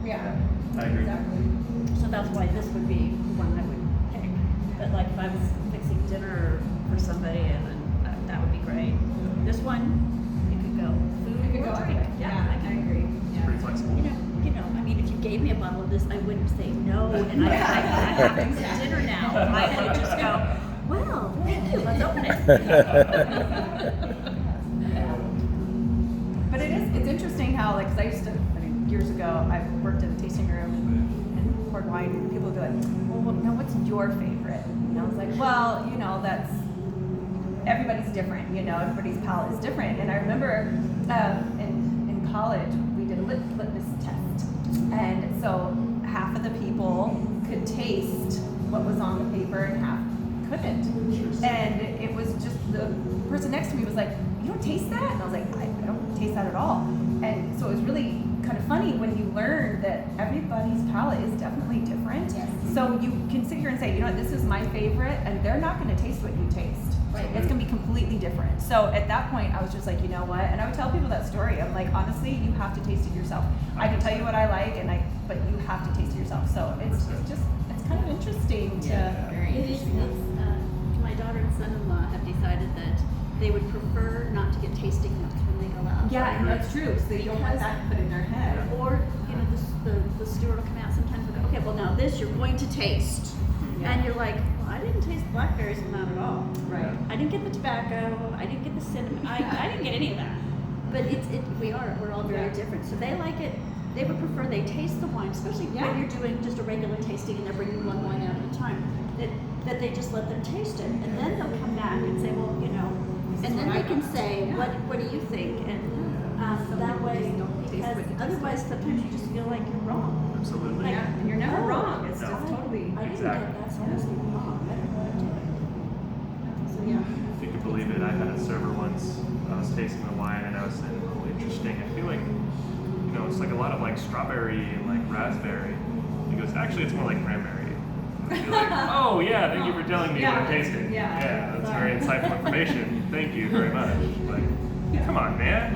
Yeah. I agree. Exactly. So that's why this would be the one I would pick. But like if I was fixing dinner for somebody, and then that would be great. This one, it could go food It could or go drink. either. Yeah, I I can. agree. It's pretty flexible. I mean, if you gave me a bottle of this, I wouldn't say no, and I have to fix dinner now. I would just go, well, thank you, let's open it. But it's interesting how, like, 'cause I used to, years ago, I worked in a tasting room and poured wine, and people would be like, well, now what's your favorite? And I was like, well, that's, everybody's different, everybody's palate is different. And I remember in college, we did a litmus test. And so half of the people could taste what was on the paper and half couldn't. And it was just the person next to me was like, you don't taste that? And I was like, I don't taste that at all. And so it was really kind of funny when you learn that everybody's palate is definitely different. Yes. So you can sit here and say, this is my favorite, and they're not going to taste what you taste. Right. It's going to be completely different. So at that point, I was just like, you know what? And I would tell people that story. I'm like, honestly, you have to taste it yourself. I can tell you what I like, but you have to taste it yourself. So it's kind of interesting to. Very interesting. My daughter and son-in-law have decided that they would prefer not to get tasting notes when they go out. Yeah, and that's true. So they don't want that put in their head. Or, the steward will come out sometimes and go, okay, well now this you're going to taste. Yeah. And you're like, well, I didn't taste blackberries, not at all. Right. I didn't get the tobacco, I didn't get the cinnamon, I didn't get any of that. But we're all very Yeah. different. So they like it, they would prefer they taste the wine, especially Yeah. when you're doing just a regular tasting and they're bringing one wine out at a time, that they just let them taste it. And then they'll come back and say, well, and then they can say, Yeah. what do you think? And Some that people way, just don't taste because what you taste. otherwise sometimes you just feel like you're wrong. Absolutely. Like, Yeah, and you're never oh, wrong. It's no. just totally. I didn't Exactly. get that, so I must be wrong. I don't know what I'm doing. So yeah. If you could believe it, I had a server once. I was tasting the wine and I was saying, oh, interesting. I feel like, it's like a lot of like strawberry and like raspberry. He goes, actually, it's more like cranberry. And I'd be like, oh yeah, thank you for telling me what I'm tasting. Yeah. Yeah, that's very insightful information. Thank you very much. Like, come on, man.